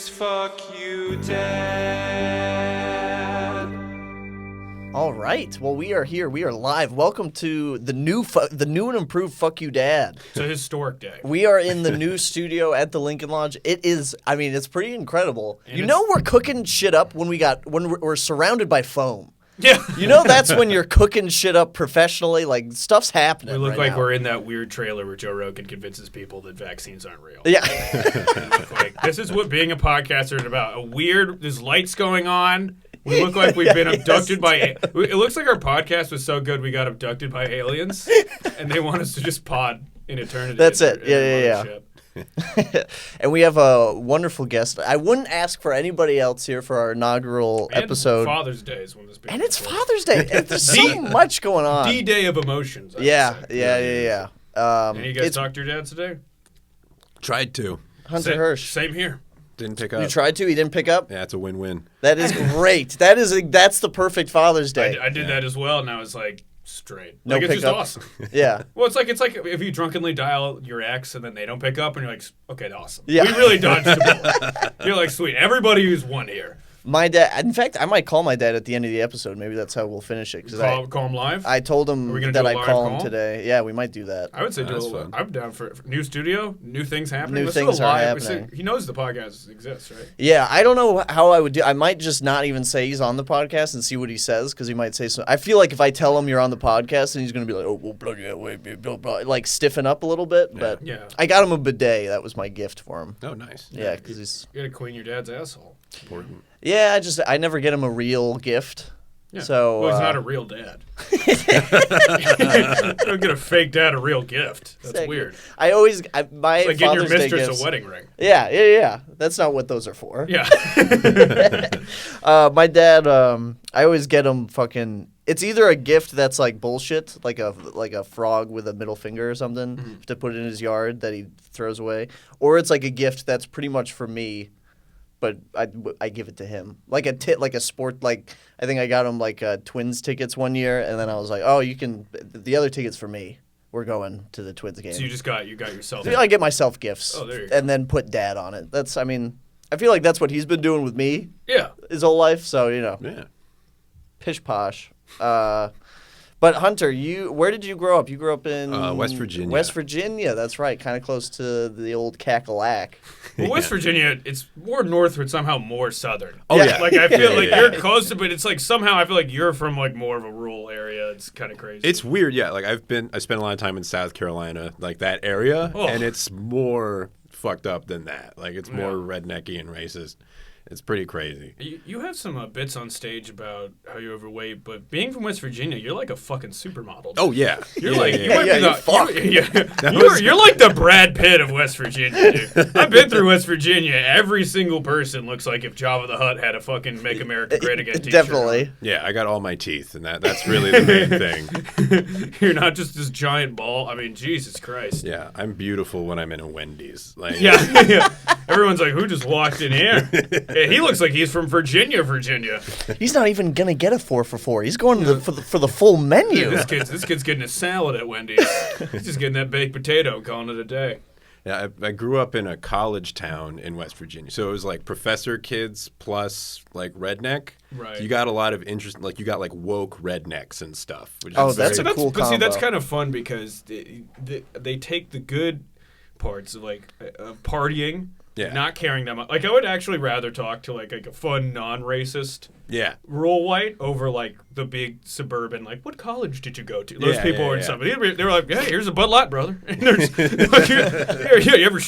is Fuck You Dad. All right. Well, we are here. We are live. Welcome to the new and improved Fuck You Dad. It's a historic day. We are in the new studio at the Lincoln Lodge. It is, I mean, it's pretty incredible. And we're cooking shit up when we're surrounded by foam. Yeah. That's when you're cooking shit up professionally. Like, stuff's happening. We look right like now. we're in that weird trailer where Joe Rogan convinces people that vaccines aren't real. Yeah. We look like, this is what being a podcaster is about. There's lights going on. We look like we've been abducted by... It looks like our podcast was so good we got abducted by aliens, and they want us to just pod in eternity. That's it. Yeah. And we have a wonderful guest. I wouldn't ask for anybody else here for our inaugural episode. Father's Day is when this being And it's recorded. Father's Day. There's so much going on. D-Day of emotions. Yeah. Any of you guys talk to your dads today? Tried to. Hunter Hirsh. Same here. Didn't pick up. You tried to? He didn't pick up? Yeah, it's a win-win. That is great. That's the perfect Father's Day. I did that as well, and I was like, straight. No Like, it's just pickup? awesome. Yeah. Well, it's like if you drunkenly dial your ex and then they don't pick up, and you're like, okay, awesome. Yeah. We really dodged the bullet. You're like, sweet. Everybody who's won here. My dad, in fact, I might call my dad at the end of the episode. Maybe that's how we'll finish it. Call him live? I told him Are we gonna that do a I'd live call him call? today. Yeah, we might do that. I would say That's do a fun. I'm down for new studio, new things happening. New Let's do things a are live. happening. He knows the podcast exists, right? Yeah, I don't know how I would do. I might just not even say he's on the podcast and see what he says because he might say something. I feel like if I tell him you're on the podcast and he's going to be like, oh, well, bloody hell, wait, blah, blah, like stiffen up a little bit. But Yeah. I got him a bidet. That was my gift for him. Oh, nice. Yeah, because he's. You gotta clean your dad's asshole. Important. Yeah, I never get him a real gift. Yeah. So well, he's not a real dad. Don't get a fake dad a real gift. That's Exactly. weird. my It's like getting your Father's Day mistress gifts. a wedding ring. Yeah. That's not what those are for. Yeah. My dad, I always get him fucking. It's either a gift that's like bullshit, like a frog with a middle finger or something to put in his yard that he throws away, or it's like a gift that's pretty much for me, but I give it to him, like a sport. Like I think I got him like Twins tickets one year, and then I was like, oh, you can. The other tickets for me. We're going to the Twins game. So you got yourself. I get myself gifts, Oh, there you go. and then put dad on it. I feel like that's what he's been doing with me Yeah. his whole life. So Yeah. pish posh. But Hunter, where did you grow up? You grew up in West Virginia. West Virginia, that's right, kind of close to the old Cackalack. Well, West Virginia, it's more northward, somehow more southern. Oh, yeah. Like I feel like Yeah. you're close to, but it's like somehow I feel like you're from like more of a rural area. It's kind of crazy. It's weird, yeah. Like I spent a lot of time in South Carolina, like that area, Oh. and it's more fucked up than that. Like it's more rednecky and racist. It's pretty crazy. You have some bits on stage about how you're overweight, but being from West Virginia, you're like a fucking supermodel. Oh yeah. You're yeah, like yeah, you might be you fuck. you're like the Brad Pitt of West Virginia, dude. I've been through West Virginia. Every single person looks like if Jabba the Hutt had a fucking "Make America Great Again" t-shirt. Definitely. Yeah, I got all my teeth, and that's really the main thing. You're not just this giant ball. I mean, Jesus Christ. Yeah, I'm beautiful when I'm in a Wendy's. Like, Yeah. Everyone's like, who just walked in here? Yeah, he looks like he's from Virginia. He's not even gonna get a 4 for $4. He's going for the full menu. This kid's getting a salad at Wendy's. He's just getting that baked potato, calling it a day. Yeah, I grew up in a college town in West Virginia, so it was like professor kids plus like redneck. Right. You got a lot of interest, like you got like woke rednecks and stuff. Which Oh, is that's very a cool But see, that's combo. kind of fun because they take the good parts of like partying, Yeah. not caring that much. Like I would actually rather talk to like a fun, non-racist yeah. rural white over like the big suburban. Like, what college did you go to? Those Yeah, people yeah, are in yeah. something. They're like, hey, here's a Bud Light, brother. And there's, you ever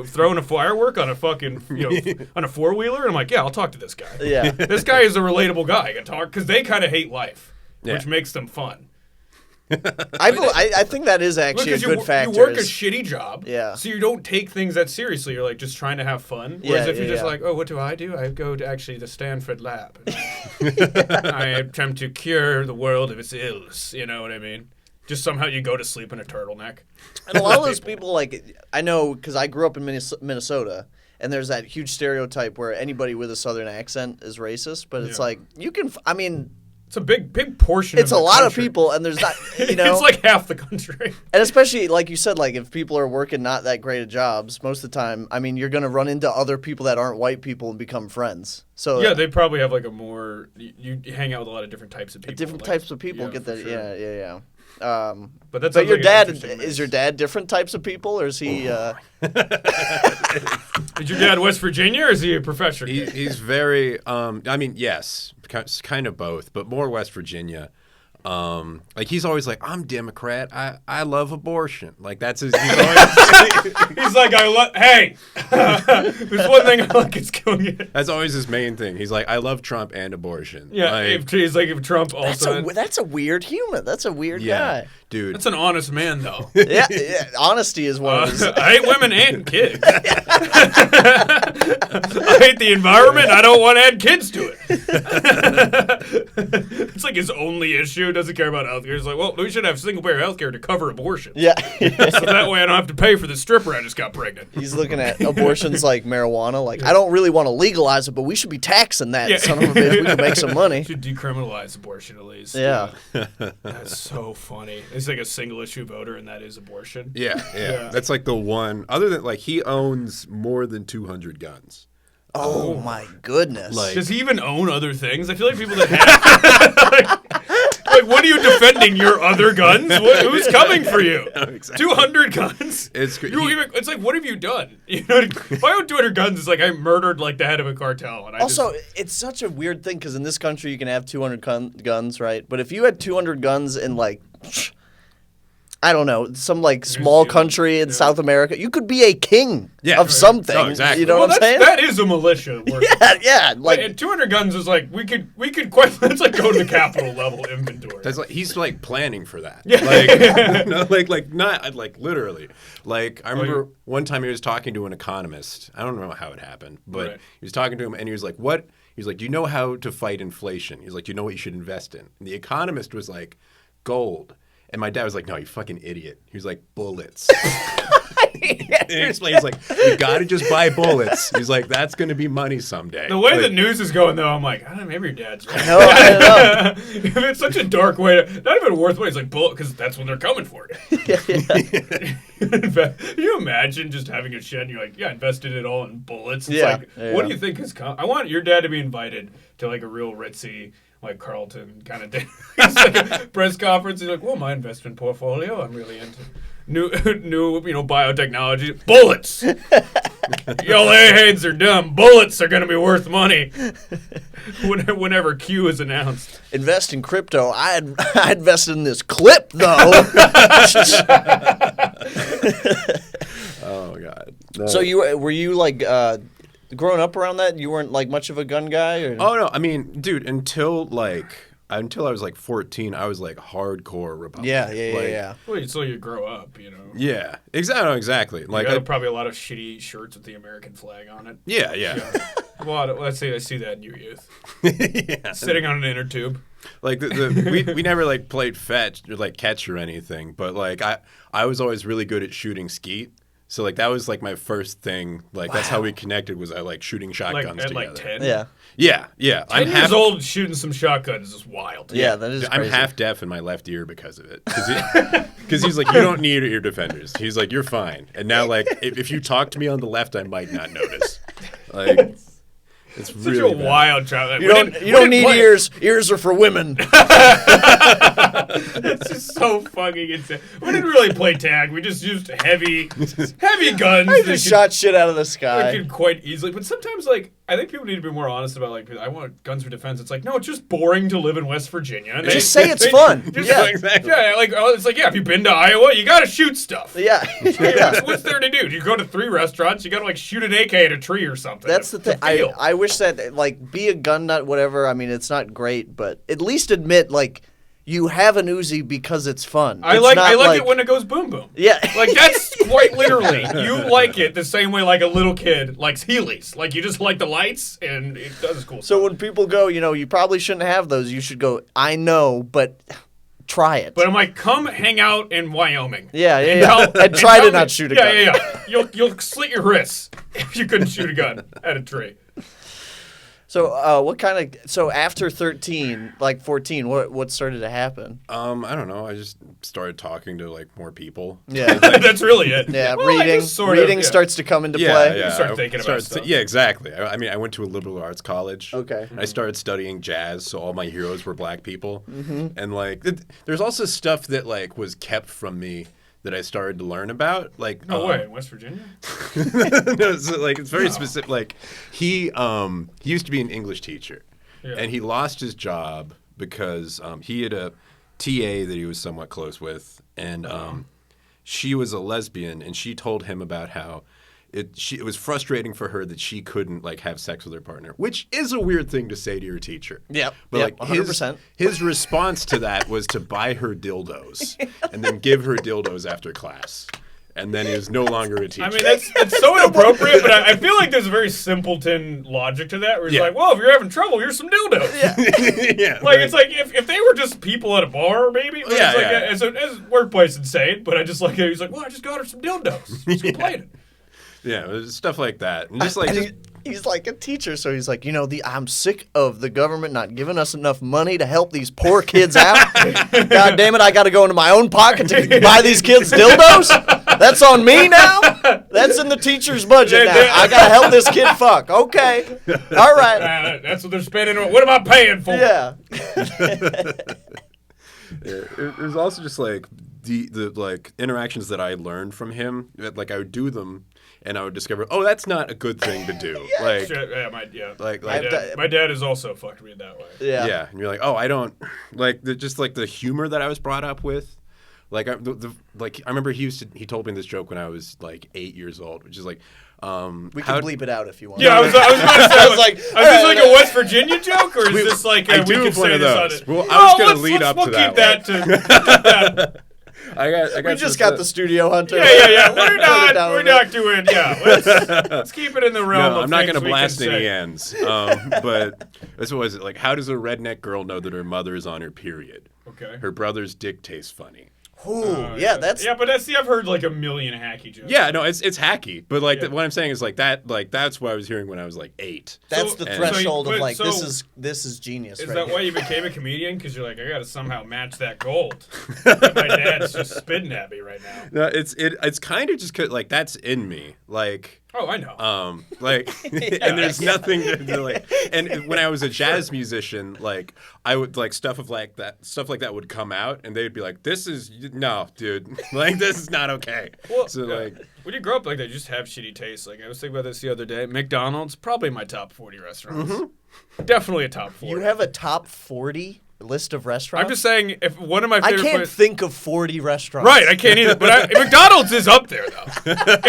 thrown a firework on a fucking on a 4-wheeler? And I'm like, yeah, I'll talk to this guy. Yeah. This guy is a relatable guy. I can talk because they kind of hate life, which Yeah. makes them fun. I think that is actually a Because good factor. you work a is- shitty job, Yeah. so you don't take things that seriously. You're like just trying to have fun. Whereas if you're just like, oh, what do? I go to actually the Stanford lab. I attempt to cure the world of its ills. You know what I mean? Just somehow you go to sleep in a turtleneck. And a lot of those people, like, I know because I grew up in Minnesota, and there's that huge stereotype where anybody with a southern accent is racist, but it's Yeah. like, It's a big portion. It's of a the lot country. of people, and there's not, you know. It's like half the country. And especially, like you said, like if people are working not that great of jobs, most of the time, I mean, you're going to run into other people that aren't white people and become friends. So yeah, they probably have like a more. You hang out with a lot of different types of people. different like, types of people yeah, get that. for sure. Yeah. But that's But your like dad is your dad different types of people, or is he? Is your dad West Virginia, or is he a professor? He's very. I mean, yes, kind of both, but more West Virginia. Like he's always like, I'm Democrat. I love abortion. Like that's his. He's always, He's like, hey, there's one thing I like, it's killing it. that's always his main thing. He's like, I love Trump and abortion. Yeah, like, if Trump also. That's a weird human. That's a weird yeah, guy. dude. That's an honest man, though. Yeah, honesty is one of his. I hate women and kids. I hate the environment. I don't want to add kids to it. It's like his only issue. Doesn't care about healthcare. He's like, well, we should have single-payer healthcare to cover abortion. Yeah. So that way I don't have to pay for the stripper I just got pregnant. He's looking at abortions like marijuana. Like, I don't really want to legalize it, but we should be taxing that. Yeah. Son of a bitch. We can make some money. Should decriminalize abortion at least. Yeah. That's so funny. It's like a single-issue voter, and that is abortion. Yeah. That's like the one. Other than like he owns more than 200 guns. Oh my goodness. Like- Does he even own other things? I feel like people that have... like, what are you defending? Your other guns? Who's coming for you? Exactly. 200 guns? It's like, what have you done? You know, if I own 200 guns, it's like I murdered like the head of a cartel. And it's such a weird thing because in this country you can have 200 guns, right? But if you had 200 guns in like... I don't know, some like small country in South America. You could be a king of something. No, exactly. You know what I'm saying? That is a militia. Yeah. Like 200 guns is like we could quite. That's like go to the Capitol level inventory. That's like he's like planning for that. Yeah. Like, no, like not like literally. Like I remember one time he was talking to an economist. I don't know how it happened, but he was talking to him and he was like, "What?" He was like, "Do you know how to fight inflation?" He's like, "Do you know what you should invest in?" And the economist was like, "Gold." And my dad was like, "No, you fucking idiot." He was like, "Bullets." And he explained, he's like, "You got to just buy bullets." He's like, "That's going to be money someday." The way like, the news is going, though, I'm like, I don't know, maybe your dad's right. No, I know. It's such a dark way. Not even worth money. It's like bullet because that's when they're coming for you. Can you imagine just having a shed and you're like, yeah, invested it all in bullets? It's like, what do you think is coming? I want your dad to be invited to like a real ritzy, like Carlton kind of thing. It's like a press conference. He's like, well, my investment portfolio, I'm really into new biotechnology. Bullets. Y'all airheads are dumb. Bullets are going to be worth money whenever Q is announced. Invest in crypto. I invested in this clip, though. Oh, God. No. So were you like... growing up around that, you weren't like much of a gun guy? Or? Oh, no. I mean, dude, until I was like 14, I was like hardcore Republican. Yeah. Well, so you grow up, you know. Yeah, exactly. Like probably a lot of shitty shirts with the American flag on it. Yeah. Let's say I see that in your youth. Yeah. Sitting on an inner tube. Like we never like played fetch or like catch or anything, but like I was always really good at shooting skeet. So like that was like my first thing. Like that's how we connected was I like shooting shotguns together. Like 10? Yeah. 10 years old shooting some shotguns is wild. Yeah, that is crazy. I'm half deaf in my left ear because of it. Because he's like, you don't need ear defenders. He's like, you're fine. And now like if you talk to me on the left, I might not notice. Like it's Such really a wild child. You don't need ears. Ears are for women. It's just so fucking insane. We didn't really play tag. We just used heavy guns. I just shot shit out of the sky. They could quite easily. But sometimes, like, I think people need to be more honest about, like, I want guns for defense. It's like, no, it's just boring to live in West Virginia. And just say it's fun. Yeah, exactly. Yeah, like, it's like, yeah, if you've been to Iowa, you got to shoot stuff. Yeah. What's there to do? You go to 3 restaurants, you got to, like, shoot an AK at a tree or something. That's the thing. I wish that, like, be a gun nut, whatever. I mean, it's not great, but at least admit, like, you have an Uzi because it's fun. I like it when it goes boom boom. Yeah. Like that's quite literally. You like it the same way like a little kid likes Heelys. Like you just like the lights and it does cool stuff. So when people go, you probably shouldn't have those. You should go, I know, but try it. But I'm like, come hang out in Wyoming. Yeah. And try to not shoot a gun. Yeah. You'll slit your wrists if you couldn't shoot a gun at a tree. So what kind of so after 13, like 14, what started to happen? I don't know. I just started talking to like more people. Yeah, that's really it. Yeah, well, reading starts to come into play. Yeah, you start thinking about stuff. Yeah, exactly. I mean, I went to a liberal arts college. Okay. And I started studying jazz, so all my heroes were black people. And like, there's also stuff that like was kept from me that I started to learn about. Like, no way, in West Virginia? No, so, like it's very specific. Like he used to be an English teacher, and he lost his job because he had a TA that he was somewhat close with, and she was a lesbian, and she told him about how it was frustrating for her that she couldn't like have sex with her partner, which is a weird thing to say to your teacher. Yep. But like 100%. his response to that was to buy her dildos and then give her dildos after class. And then he was no longer a teacher. I mean, it's so inappropriate, but I feel like there's a very simpleton logic to that, where it's like, well, if you're having trouble, here's some dildos. Yeah. Like, it's like, if they were just people at a bar, maybe, but it's like, as workplace insane, but I just like, he's like, well, I just got her some dildos. He's complaining. Yeah, it was stuff like that. And just like... He's like a teacher, so he's like, I'm sick of the government not giving us enough money to help these poor kids out. God damn it, I got to go into my own pocket to buy these kids dildos? That's on me now? That's in the teacher's budget now. I got to help this kid fuck. Okay. All right. That's what they're spending. What am I paying for? Yeah. It was also just like the like interactions that I learned from him. Like I would do them, and I would discover, oh, that's not a good thing to do. Like, my dad has also fucked me that way. Yeah. And you're like, oh, I don't like just like the humor that I was brought up with. Like I remember he told me this joke when I was like 8 years old, which is like, we can bleep it out if you want. Yeah, I was about to say, is this like a West Virginia joke, or is this like we can say this on it? Well, I was going to lead up to that. We'll keep that. We just got the studio, Hunter. Yeah. We're not doing. Yeah, let's keep it in the realm. No, of I'm not going to blast any ends. But this was it. Like, how does a redneck girl know that her mother is on her period? Okay. Her brother's dick tastes funny. Ooh, that's I've heard like a million hacky jokes. Yeah, no, it's hacky, but like what I'm saying is like that's what I was hearing when I was like 8. That's the threshold of like this is genius. Is right that here. why you became a comedian? Because you're like, I got to somehow match that gold. My dad's just spitting at me right now. No, it's kind of just like that's in me, like. Oh, I know. And there's nothing to like. And when I was a jazz musician, like I would like stuff like that would come out, and they'd be like, "This is no, dude. Like this is not okay." Well, so like, when you grow up like that, you just have shitty taste. Like I was thinking about this the other day. McDonald's probably my top 40 restaurants. Mm-hmm. Definitely a top 40. You have a top 40 list of restaurants? I'm just saying, if one of my favorite I can't think of 40 restaurants. Right, I can't either. But McDonald's is up there though. If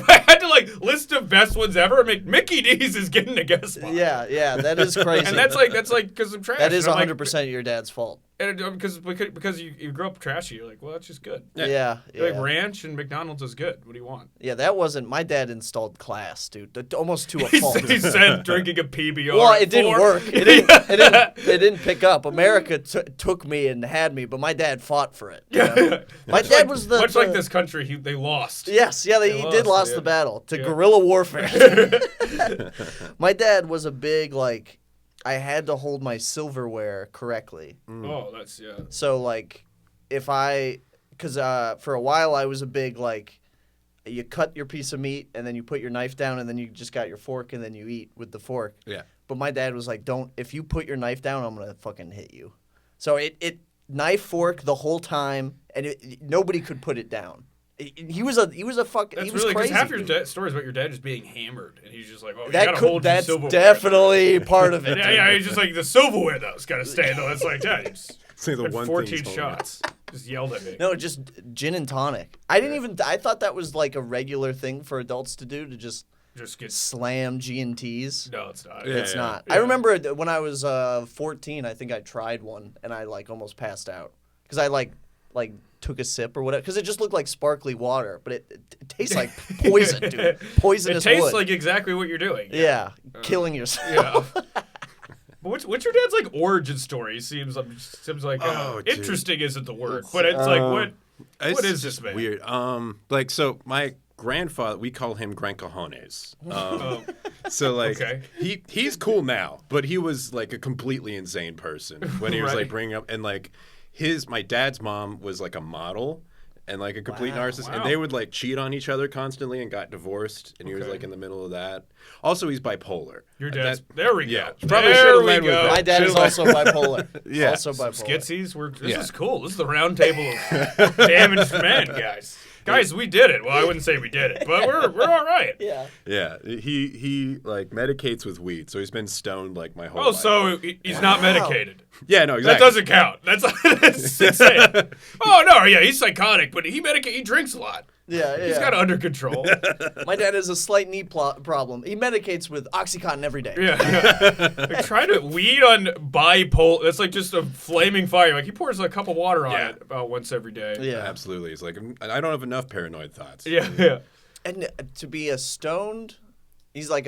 I had to like list the best ones ever, Mickey D's is getting a guest spot. Yeah, that is crazy. And that's like because I'm trash. That is 100% your dad's fault. And because you grow up trashy, you're like, well, that's just good. Yeah. Like ranch and McDonald's is good. What do you want? Yeah, that wasn't. My dad installed class, dude, almost to a fault. He said drinking a PBR. Well, it didn't work. It didn't pick up. America took me and had me, but my dad fought for it. My dad was much like this country. They lost. Yes, yeah, they did lost the battle to guerrilla warfare. My dad was a big like. I had to hold my silverware correctly. Oh, that's So like, because for a while I was a big like, you cut your piece of meat and then you put your knife down and then you just got your fork and then you eat with the fork. Yeah. But my dad was like, if you put your knife down, I'm gonna fucking hit you. So it knife fork the whole time and nobody could put it down. He was fucking. That's he was really crazy. Half your stories about your dad just being hammered, and he's just like, "Oh, that's definitely part of it." Yeah, he's just like the silverware though. It's got to stay though. It's like, yeah, you just the one 14 shots. Just yelled at me. No, just gin and tonic. I thought that was like a regular thing for adults to do to just get slam G&Ts. No, it's not. It's not. Yeah. I remember when I was 14, I think I tried one and I like almost passed out because I like took a sip or whatever because it just looked like sparkly water, but it tastes like poison, dude. Poisonous. It tastes wood. like exactly what you're doing. Yeah, killing yourself. Yeah. What's your dad's like origin story? Seems like interesting isn't the word, but it's like what is this, man? Weird. Like so my grandfather, we call him Gran Cajones. So like he's cool now, but he was like a completely insane person when he was like bringing up, and like my dad's mom was like a model and like a complete narcissist, and they would like cheat on each other constantly and got divorced, and he was like in the middle of that. Also, he's bipolar. Your dad's there we go. Yeah, probably there we go. My dad is also bipolar. Yeah, also bipolar. Skitsies. This is cool. This is the round table of damaged men, guys. Guys, we did it. Well, I wouldn't say we did it, but we're all right. Yeah. Yeah. He like medicates with weed, so he's been stoned like my whole life. Oh, so he's not medicated. Yeah, no, exactly. That doesn't count. That's insane. Oh no, yeah, he's psychotic, but he drinks a lot. Yeah. He's got it under control. My dad has a slight knee problem. He medicates with OxyContin every day. Yeah. Like trying to weed on bipolar. That's like just a flaming fire. Like he pours a cup of water on it about once every day. Yeah, absolutely. It's like I don't have enough paranoid thoughts. Yeah. And to be a stoned, he's like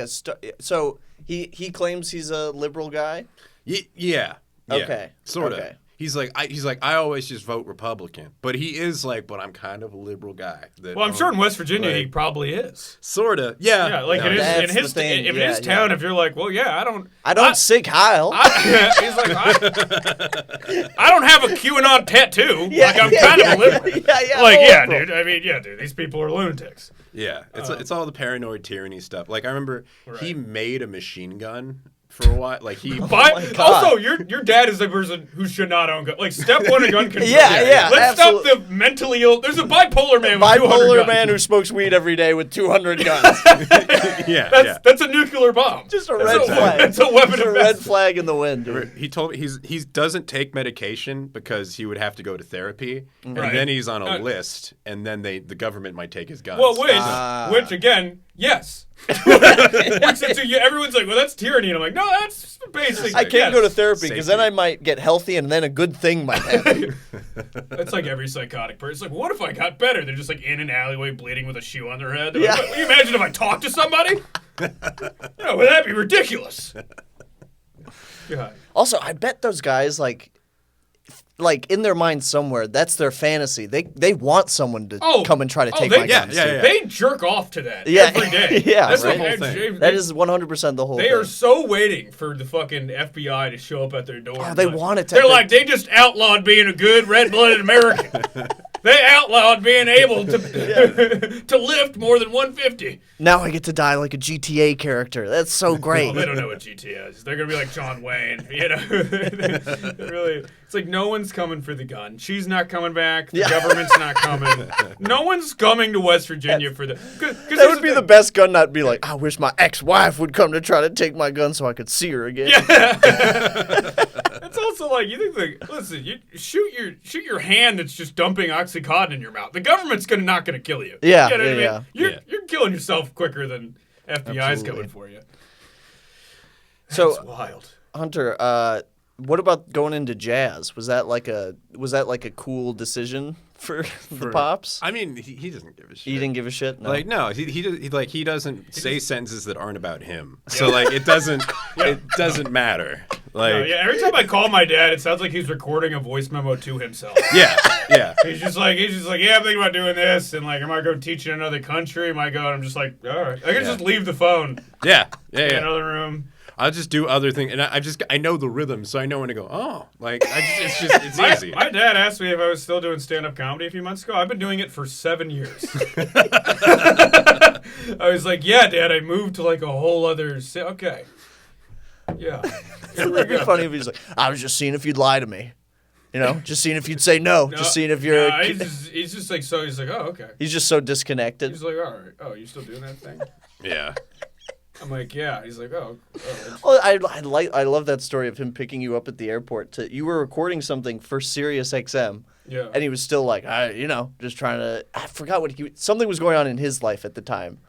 so he claims he's a liberal guy. Yeah. Okay. Sort of. Okay. He's like I always just vote Republican, but he is like, but I'm kind of a liberal guy. Well, I'm sure in West Virginia he probably is. Sorta, yeah. Yeah, like in his town, if you're like, well, yeah, I don't sig Heil. He's like, I don't have a QAnon tattoo. Yeah, like I'm kind of a liberal. Yeah. Like, yeah, dude. I mean, yeah, dude. These people are lunatics. Yeah, it's all the paranoid tyranny stuff. Like I remember he made a machine gun for a while. Like he. Also, your dad is the person who should not own gun. Like step one of gun control. Yeah. Let's stop the mentally ill. There's a bipolar man. With 200 guns. Man who smokes weed every day with 200 guns. That's a nuclear bomb. Just a red flag. It's a weapon of a red flag in the wind. Dude. He told me he doesn't take medication because he would have to go to therapy, and then he's on a list, and then the government might take his guns. Well, which again, yes. Everyone's like, well, that's tyranny, and I'm like, no, that's basic. I can't go to therapy because then I might get healthy, and then a good thing might happen. That's like every psychotic person. It's like, what if I got better? They're just like in an alleyway bleeding with a shoe on their head. Like, can you imagine if I talked to somebody? No, would that be ridiculous? God. Also, I bet those guys like in their mind somewhere, that's their fantasy. They want someone to come and try to take my guns. Yeah. They jerk off to that every day. That's the whole thing. That is 100% the whole thing. They are so waiting for the fucking FBI to show up at their door. Oh, they want it to. They're like, they just outlawed being a good red-blooded American. They outlawed being able to lift more than 150. Now I get to die like a GTA character. That's so great. Well, they don't know what GTA is. They're gonna be like John Wayne, you know. Really, it's like no one's coming for the gun. She's not coming back. The government's not coming. No one's coming to West Virginia for the. That would be the best gun. Not be like, I wish my ex-wife would come to try to take my gun so I could see her again. Yeah. It's also like you think like, listen, you shoot your hand that's just dumping OxyContin in your mouth. The government's not gonna kill you. Yeah, you know what I mean? You're killing yourself quicker than FBI's coming for you. So wild. Hunter, what about going into jazz? Was that like a cool decision for the pops? I mean, he doesn't give a shit. He didn't give a shit. No. Like no, he doesn't say sentences that aren't about him. So like it doesn't matter. Like every time I call my dad, it sounds like he's recording a voice memo to himself. Yeah. He's just like, yeah, I'm thinking about doing this, and like, I might go teach in another country. I might go, and I'm just like, all right, I can just leave the phone. Yeah. In another room. I'll just do other things, and I know the rhythm, so I know when to go. Oh, like it's easy. My dad asked me if I was still doing stand-up comedy a few months ago. I've been doing it for 7 years. I was like, yeah, Dad, I moved to like a whole other. Okay. Yeah. It would be funny if he's like, I was just seeing if you'd lie to me. You know, just seeing if you'd say no. Just seeing if you're. He's just like so. He's like, oh, okay. He's just so disconnected. He's like, all right. Oh, you still doing that thing? Yeah. I'm like, yeah. He's like, oh. Well, I love that story of him picking you up at the airport. You were recording something for Sirius XM. Yeah. And he was still like, just trying to. I forgot something was going on in his life at the time.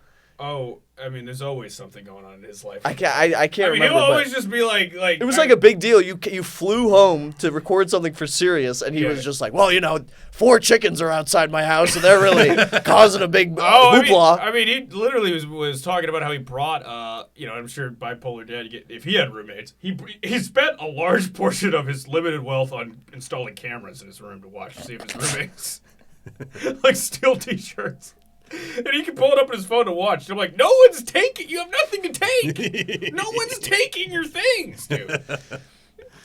Oh, I mean, there's always something going on in his life. I can't remember. He'll always just be like. It was like a big deal. You flew home to record something for Sirius, and he was just like, well, 4 chickens are outside my house, and they're really causing a big hoopla. I mean, he literally was talking about how he brought, I'm sure bipolar dad, if he had roommates, he spent a large portion of his limited wealth on installing cameras in his room to see if his roommates like steal T-shirts. And he can pull it up on his phone to watch. And I'm like, no one's taking. You have nothing to take. No one's taking your things, dude.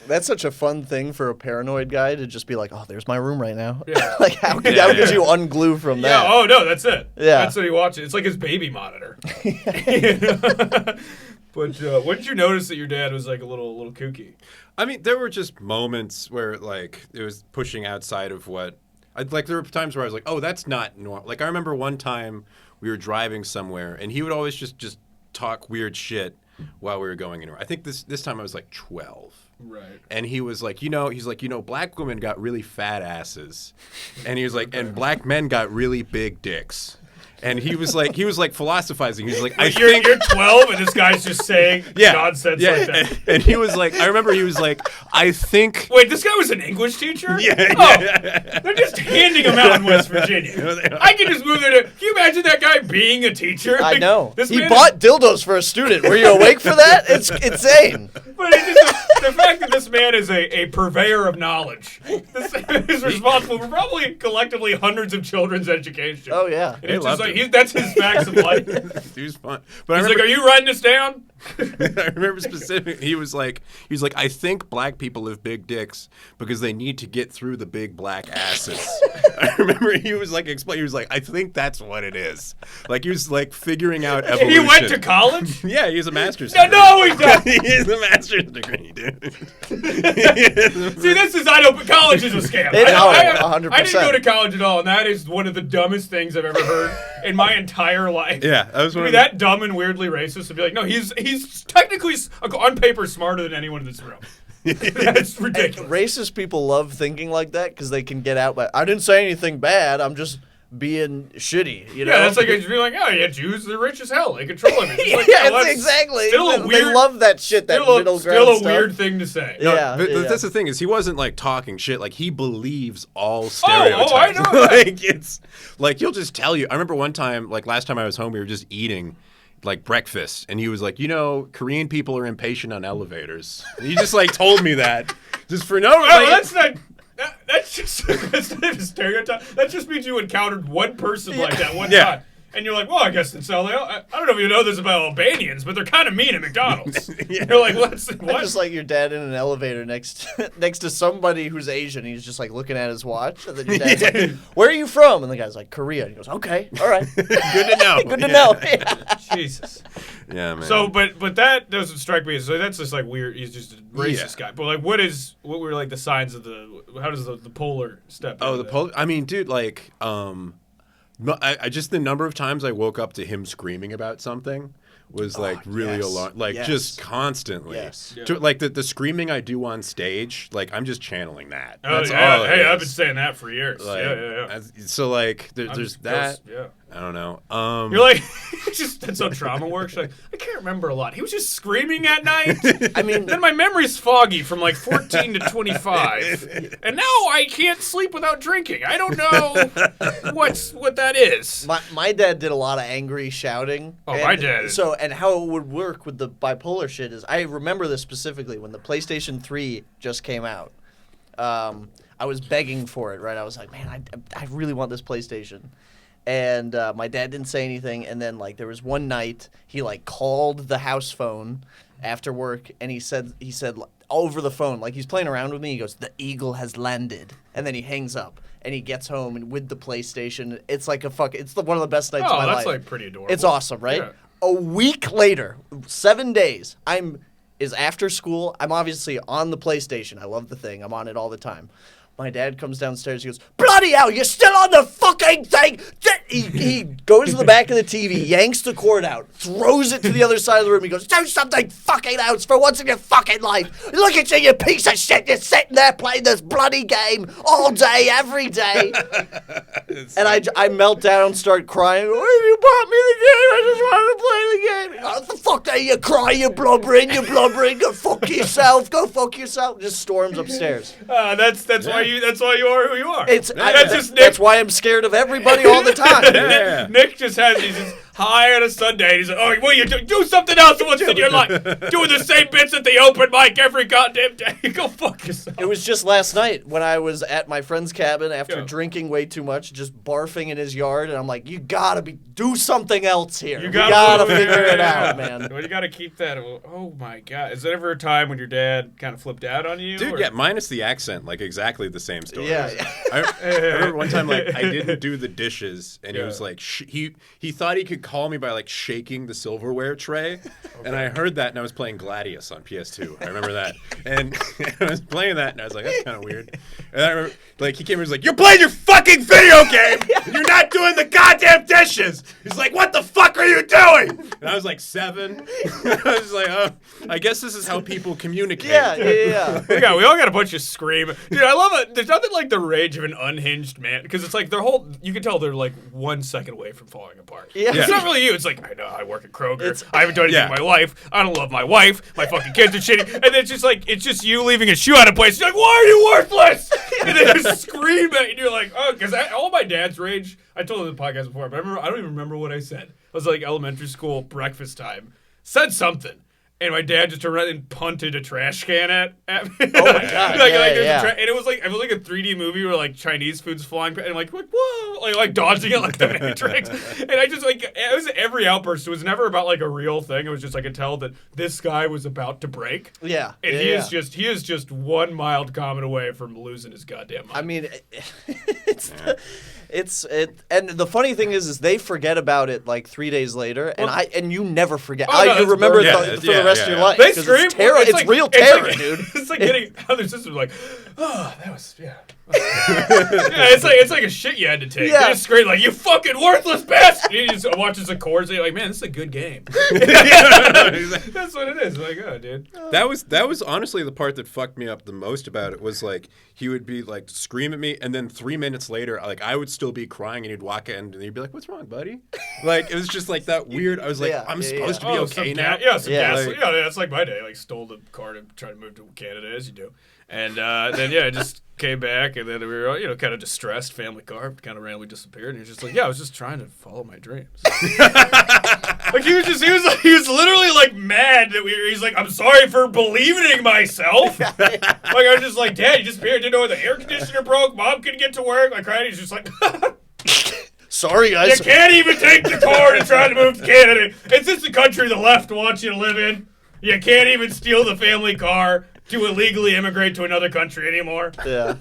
That's such a fun thing for a paranoid guy to just be like, oh, there's my room right now. Yeah. Like, how could you unglue from that? Yeah, oh, no, that's it. Yeah. That's what he watches. It's like his baby monitor. But when did you notice that your dad was, like, a little kooky? I mean, there were just moments where, like, it was pushing outside of what... there were times where I was like, oh, that's not normal. Like, I remember one time we were driving somewhere, and he would always just talk weird shit while we were going anywhere. I think this time I was, like, 12. Right. And he was like, black women got really fat asses. And he was like, and black men got really big dicks. And he was like philosophizing. He was like, you're 12 and this guy's just saying nonsense like that. And he was like, I remember he was like, I think. Wait, this guy was an English teacher? Yeah. They're just handing him out in West Virginia. I can just move there to. Can you imagine that guy being a teacher? I know. He bought dildos for a student. Were you awake for that? It's insane. But it's just the fact that this man is a purveyor of knowledge. This is responsible for probably collectively hundreds of children's education. Oh, yeah. And it's just like, that's his facts of life. He was fun. But He's like, are you writing this down? I remember specifically, he was like, I think black people have big dicks because they need to get through the big black asses. I remember he was like, I think that's what it is. Like, he was like figuring out evolution. He went to college? Yeah, he has a master's degree. No, he doesn't. He has a master's degree, dude. See, college is a scam. 100%. I didn't go to college at all, and that is one of the dumbest things I've ever heard in my entire life. Yeah, I was to be that dumb and weirdly racist to be like, no, he's technically on paper smarter than anyone in this room. That's ridiculous. Racist people love thinking like that because they can get out by, I didn't say anything bad, I'm just being shitty, you know? Yeah, that's like just being like, oh yeah, Jews, they're rich as hell. They control everything. Like, yeah, exactly. They love that shit, that middle ground Still a stuff. weird thing to say. Yeah, but that's the thing is he wasn't like talking shit. Like he believes all stereotypes. Oh, I know. Like it's like he'll just tell you. I remember one time, like last time I was home, we were just eating like breakfast, and he was like, Korean people are impatient on elevators. And he just like told me that just for no reason. Oh, that's not. That's not even a stereotype. That just means you encountered one person like that one time. And you're like, well, I guess that's how they are. I don't know if you know this about Albanians, but they're kind of mean at McDonald's. You're like, what? Just like your dad in an elevator next to somebody who's Asian. He's just like looking at his watch. And then your dad's like, where are you from? And the guy's like, Korea. And he goes, okay, all right. Good to know. Good to know. Yeah. Jesus. Yeah, man. So, but that doesn't strike me as, so that's just like weird. He's just a racist guy. But like, what were like the signs of how does the polar step? Oh, the polar. I mean, dude, like, I just the number of times I woke up to him screaming about something was like really alarming, like just constantly. Yes. Yeah. Like the screaming I do on stage, like I'm just channeling that. Oh, That's yeah. all. Hey, I've been saying that for years. Like, yeah. So like there's that. Yeah. I don't know. You're like, that's how trauma works. Like, I can't remember a lot. He was just screaming at night. I mean, then my memory's foggy from like 14 to 25, and now I can't sleep without drinking. I don't know what that is. My dad did a lot of angry shouting. Oh, my dad. So, and how it would work with the bipolar shit is, I remember this specifically when the PlayStation 3 just came out. I was begging for it, right? I was like, man, I really want this PlayStation. And my dad didn't say anything, and then like there was one night he like called the house phone after work, and he said over the phone, like he's playing around with me, he goes, "The eagle has landed," and then he hangs up, and he gets home, and with the PlayStation, it's like it's one of the best nights of my life. Oh, that's like pretty adorable. It's awesome, right? Yeah. A week later, 7 days, is after school. I'm obviously on the PlayStation. I love the thing. I'm on it all the time. My dad comes downstairs. He goes, bloody hell, you're still on the fucking thing. He goes to the back of the TV, yanks the cord out, throws it to the other side of the room. He goes, do something fucking else for once in your fucking life. Look at you piece of shit. You're sitting there playing this bloody game all day, every day. And I melt down, start crying. Why did you bought me the game? I just wanted to play the game. What the fuck are you crying? You're blubbering. Go fuck yourself. Go fuck yourself. Just storms upstairs. That's why you are who you are. That's why I'm scared of everybody all the time. Nick just has these. high on a Sunday. And he's like, oh, will you do something else once in your life? Doing the same bits at the open mic every goddamn day. Go fuck yourself. It was just last night when I was at my friend's cabin after drinking way too much, just barfing in his yard, and I'm like, you gotta do something else here. You gotta figure it out, man. Well, you gotta keep that. Oh my god. Is there ever a time when your dad kind of flipped out on you? Dude, yeah, minus the accent, like exactly the same story. Yeah. I remember one time, like, I didn't do the dishes, and it was like, he thought he could call me by, like, shaking the silverware tray, and I heard that, and I was playing Gladius on PS2. I remember that. And I was playing that, and I was like, that's kind of weird. And I remember, like, he came and was like, you're playing your fucking video game! And you're not doing the goddamn dishes! He's like, what the fuck are you doing? And I was like 7. I was like, oh, I guess this is how people communicate. Yeah. We all got a bunch of screaming. Dude, I love it. There's nothing like the rage of an unhinged man, because it's like you can tell they're like 1 second away from falling apart. Yeah. It's not really you. It's like, I know, I work at Kroger. I haven't done anything in my life. I don't love my wife. My fucking kids are shitty. And then it's just you leaving a shoe out of place. You're like, why are you worthless? And then you scream at it, and you're like, oh, because all my dad's rage, I told him the podcast before, but I don't even remember what I said. It was like elementary school breakfast time. Said something. And my dad just turned around and punted a trash can at me. Oh my god! And it was like a 3D movie where like Chinese food's flying, and I'm like whoa, like dodging it like the Matrix. And I just like it was every outburst. It was never about like a real thing. It was just I could tell that this guy was about to break. Yeah, and he is just one mild comment away from losing his goddamn mind. I mean, and the funny thing is they forget about it like 3 days later, and you never forget. You remember it for the rest of your life. They scream. It's real terror, dude. It's like getting other sisters like, oh, that was it's like a shit you had to take. Yeah. They just scream like, you fucking worthless bastard. He just watches the chords and you're like, man, this is a good game. That's what it is. Like, oh, dude. That was honestly the part that fucked me up the most about it was like he would be like scream at me, and then 3 minutes later, like I would still be crying, and he'd walk in and he'd be like, "What's wrong, buddy?" Like it was just like that weird. I was like, I'm supposed to be okay now. That's like my day. Like stole the car to try to move to Canada as you do, and then I just came back, and then we were kind of distressed. Family car kind of randomly disappeared, and he was just like, I was just trying to follow my dreams. Like he was literally like mad that he's like, I'm sorry for believing in myself. Like I was just like, Dad, you disappeared, didn't know the air conditioner broke, Mom couldn't get to work. Like he's just like sorry guys. You can't even take the car to try to move to Canada. It's just the country the left wants you to live in. You can't even steal the family car to illegally immigrate to another country anymore. Yeah.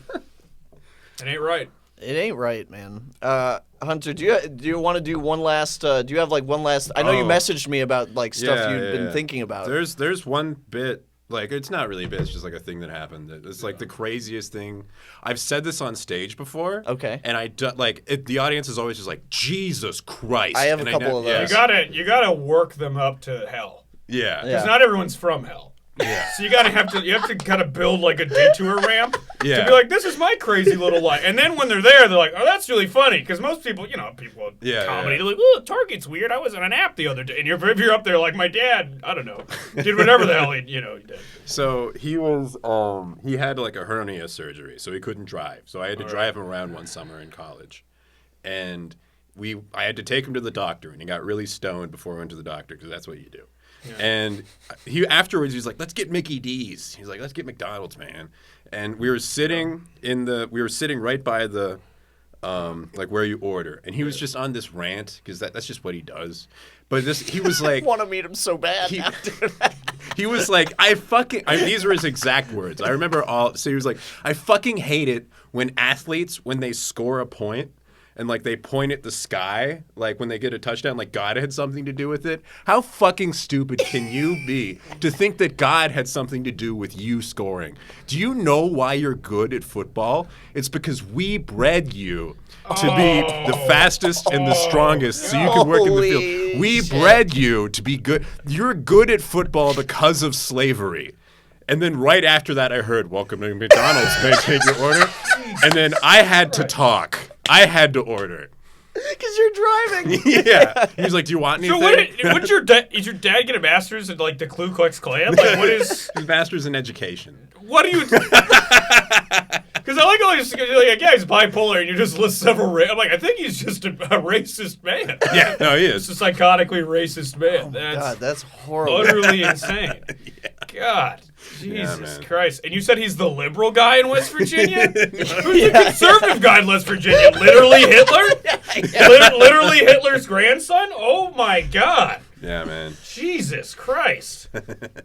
It ain't right. It ain't right, man. Hunter, do you want to do one last? Do you have like one last? I know you messaged me about like stuff you'd been thinking about. There's one bit, like it's not really a bit. It's just like a thing that happened. It's like the craziest thing. I've said this on stage before. Okay. And the audience is always just like, Jesus Christ. I have a couple of those. You gotta work them up to hell. Yeah. Because not everyone's from hell. Yeah. So you have to kind of build like a detour ramp to be like, this is my crazy little life. And then when they're there, they're like, oh, that's really funny. Because most people, people in comedy, they're like, oh, Target's weird. I was on an app the other day. And if you're up there like my dad, I don't know, did whatever the hell he did. So he was, he had like a hernia surgery, so he couldn't drive. So I had to drive him around one summer in college. And I had to take him to the doctor, and he got really stoned before we went to the doctor because that's what you do. Yeah. And afterwards he's like, let's get Mickey D's. He's like, let's get McDonald's, man. And we were sitting right by the like where you order, and he was just on this rant because that's just what he does. But he was like, I want to meet him so bad. He was like, these were his exact words. I remember all. So he was like, I fucking hate it when athletes, when they score a point, and like they point at the sky, like when they get a touchdown, like God had something to do with it. How fucking stupid can you be to think that God had something to do with you scoring? Do you know why you're good at football? It's because we bred you to be the fastest and the strongest so you can work in the field. We bred you to be good. You're good at football because of slavery. And then right after that, I heard, welcome to McDonald's, may I take your order? And then I had to talk. I had to order. Because you're driving. Yeah. He was like, do you want anything? So is your dad get a master's in like the Ku Klux Klan? Like what is... His master's in education. What do you... Because I like all you're like, yeah, he's bipolar, and you just list several. I'm like, I think he's just a racist man. Yeah, no, he is. Just a psychotically racist man. Oh my God, that's horrible. Utterly insane. God, Jesus Christ. And you said he's the liberal guy in West Virginia? Who's the conservative guy in West Virginia? Literally Hitler? Literally Hitler's grandson? Oh my God. Yeah, man. Jesus Christ.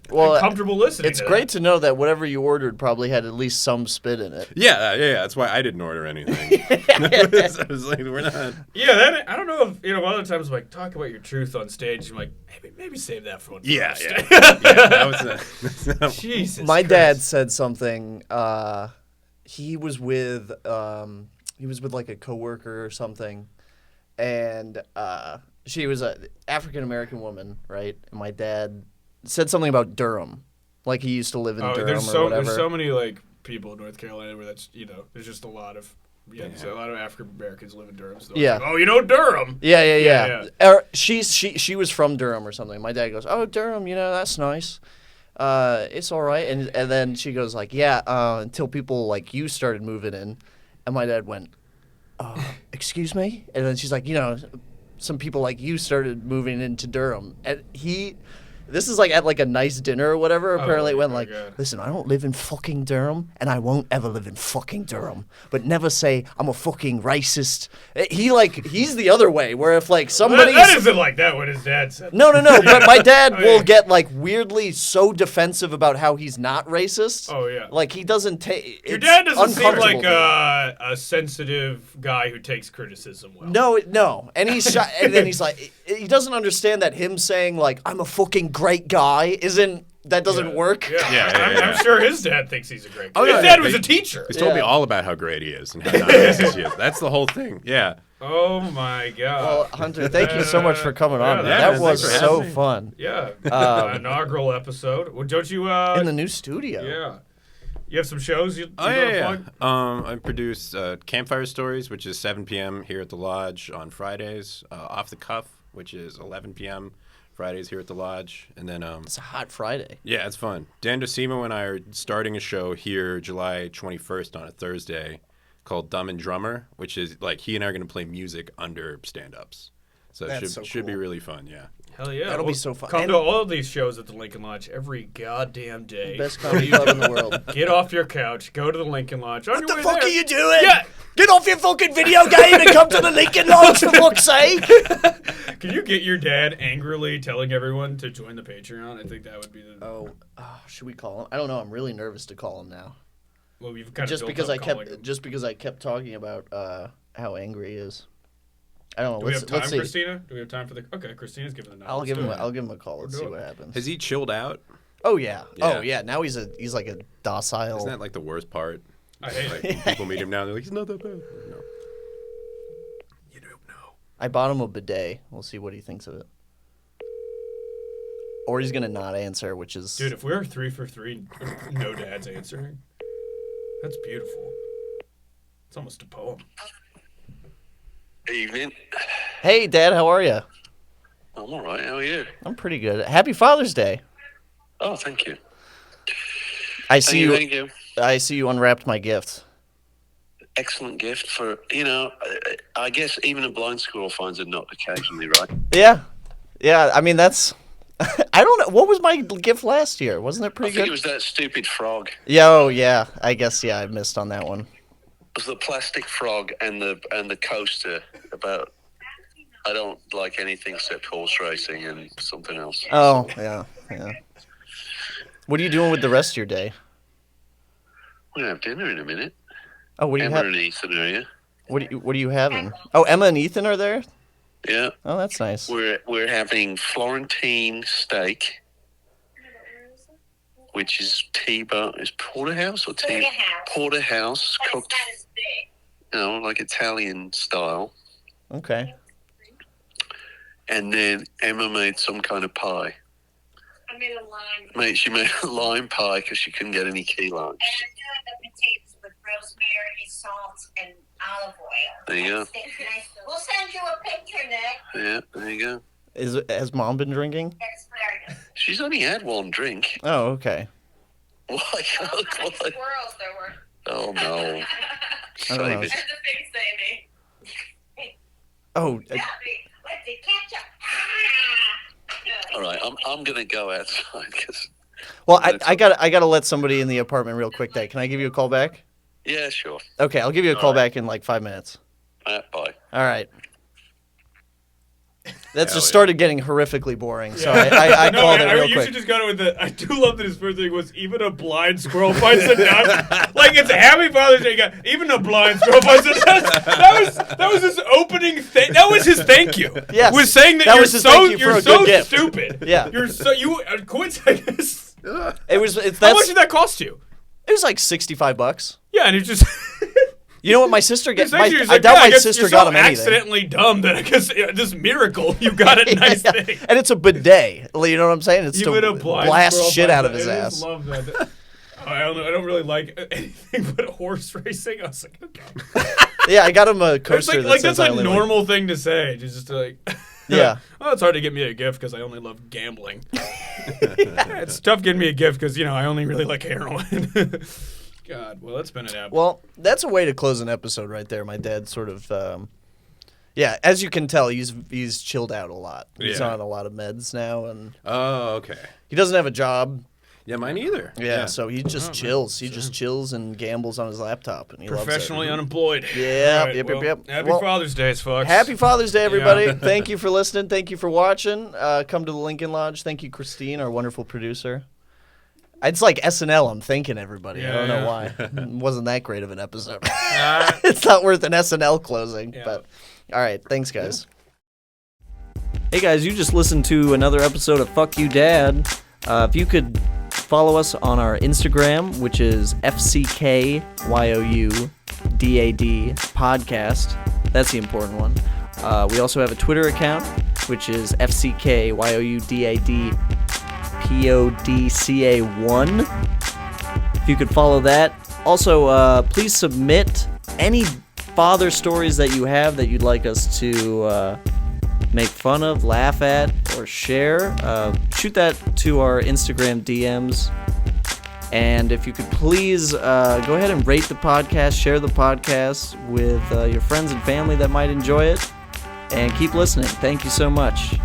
Well, I'm comfortable listening. It's great to know that whatever you ordered probably had at least some spit in it. Yeah. That's why I didn't order anything. I was like, we're not. Yeah, I don't know if, a lot of times, like, talk about your truth on stage. I'm like, maybe save that for one. Yeah. That was Jesus My Christ. dad said something. He was with like a coworker or something, and she was an African-American woman, right? And my dad said something about Durham. Like he used to live in Durham or whatever. There's so many, like, people in North Carolina where that's, there's just a lot of, so a lot of African-Americans live in Durham. So Yeah. like, oh, Durham. Yeah. Or she was from Durham or something. My dad goes, oh, Durham, that's nice. It's all right. And then she goes like, yeah, until people like you started moving in. And my dad went, excuse me? And then she's like, some people like you started moving into Durham. And this is like at like a nice dinner or whatever. Apparently it went like, listen, I don't live in fucking Durham and I won't ever live in fucking Durham. But never say I'm a fucking racist. He's the other way where if like somebody that isn't like that what his dad said. No. But my dad will get like weirdly so defensive about how he's not racist. Oh yeah. Like he doesn't take. Your dad doesn't seem like a sensitive guy who takes criticism well. No. And he's shy, and then he's like, he doesn't understand that him saying like I'm a fucking great guy doesn't work. I'm sure his dad thinks he's a great guy. Oh, his dad was a teacher. He's told me all about how great he is and how nice he is. That's the whole thing. Yeah. Oh my God. Well, Hunter, thank you so much for coming on. Yeah, that was so fun. Yeah. Inaugural episode. Well, don't you in the new studio. Yeah. You have some shows you plug? I produce Campfire Stories, which is 7 p.m. here at the Lodge on Fridays. Off the Cuff, which is 11 p.m. Fridays here at the Lodge. And then it's a hot Friday. Yeah, it's fun. Dan DeSimo and I are starting a show here July 21st on a Thursday called Dumb and Drummer, which is like he and I are going to play music under stand-ups. So it should be really fun, yeah. Hell yeah. That'll be so fun. Come to all of these shows at the Lincoln Lodge every goddamn day. Best comedy club in the world. Get off your couch. Go to the Lincoln Lodge. What the fuck are you doing? Yeah. Get off your fucking video game and come to the Lincoln Lodge, for fuck's sake. Can you get your dad angrily telling everyone to join the Patreon? I think that would be the... Oh, should we call him? I don't know. I'm really nervous to call him now. Well, we've kind of just because I kept talking about how angry he is. I don't know. Do we have time, Christina? Do we have time for the? Okay, Christina's giving the nod. I'll give him a call and see what happens. Has he chilled out? Oh yeah. Oh yeah. Now he's like a docile. Isn't that like the worst part? I hate it. When people meet him now, they're like, he's not that bad. No. You don't know. I bought him a bidet. We'll see what he thinks of it. Or he's gonna not answer, which is. Dude, if we're 3 for 3, no dad's answering. That's beautiful. It's almost a poem. Evening. Hey, Dad, how are you? I'm all right. How are you? I'm pretty good. Happy Father's Day. Oh, thank you. Thank you. I see you unwrapped my gift. Excellent gift for, I guess even a blind squirrel finds a nut occasionally, right? Yeah. I mean, that's... I don't know. What was my gift last year? Wasn't it pretty good? I think it was that stupid frog. Yeah. I guess, I missed on that one. It was the plastic frog and the coaster about... I don't like anything except horse racing and something else. Oh, yeah. What are you doing with the rest of your day? We're going to have dinner in a minute. Oh, what do you have? Emma and Ethan are here. What are you having? Oh, Emma and Ethan are there? Yeah. Oh, that's nice. We're having Florentine steak, which is T-bone. Is porterhouse or porterhouse cooked? Like Italian style. Okay. And then Emma made some kind of pie. I made a lime. She made a lime pie because she couldn't get any key limes. And I'm doing the potatoes with rosemary, salt, and olive oil. There you go. We'll send you a picture, Nick. Yeah, there you go. Has Mom been drinking? She's only had one drink. Oh, okay. Why? Squirrels there were. Oh no. I don't know. Save it. That's the face, Amy. Oh, Let's see, catch up. All right, I'm gonna go outside because. well, I gotta let somebody in the apartment real quick. Can I give you a call back? Yeah, sure. Okay, I'll give you a call back in like 5 minutes. Bye. All right. That's Hell just yeah. started getting horrifically boring, so I No, called it real you quick. should just go with the. I do love that his first thing was even a blind squirrel finds a nut. Like it's a Happy Father's Day guy. Even a blind squirrel finds a nut. That was his opening thing. That was his thank you. Yes. Was saying that, That you're was his so thank you for you're a so good gift. stupid. Yeah. You're so you coincidence. It's How much did that cost you? It was like $65. Yeah, and he just. You know what my sister His got? thank you is I like, doubt yeah, I my guess sister you're got so him anything. accidentally dumb that I guess this miracle you got a nice Yeah. thing. And it's a bidet. You know what I'm saying? It's Even to a blind blast squirrel shit finds out of that. his I ass. just love that. I don't really like anything but horse racing. I was like, okay. Yeah, I got him a It's coaster like that says that's I a only normal thing to say. Just like, Yeah. Oh, it's hard to get me a gift because I only love gambling. It's tough getting me a gift because I only really like heroin. God, well, it's been an episode. Well, that's a way to close an episode right there. My dad sort of, yeah, as you can tell, he's chilled out a lot. He's Yeah. on a lot of meds now, and Oh, okay. he doesn't have a job. Yeah, mine either. Yeah, so he just chills. He just chills and gambles on his laptop, and he Professionally loves unemployed. Yeah, All right, yep. Happy Well, Father's Day, folks. it. Happy Father's Day, everybody. Yeah. Thank you for listening. Thank you for watching. Come to the Lincoln Lodge. Thank you, Christine, our wonderful producer. It's like SNL, I'm thinking, everybody. I don't know why. It wasn't that great of an episode. It's not worth an SNL closing. Yeah. But all right, thanks, guys. Hey, guys, you just listened to another episode of Fuck You, Dad. If you could follow us on our Instagram, which is FCKYOUDAD podcast. That's the important one. We also have a Twitter account, which is FCKYOUDADPODCA1. If you could follow that. Also, please submit any father stories that you have that you'd like us to make fun of, laugh at, or share. Shoot that to our Instagram DMs. And if you could please go ahead and rate the podcast, share the podcast with your friends and family that might enjoy it. And keep listening. Thank you so much.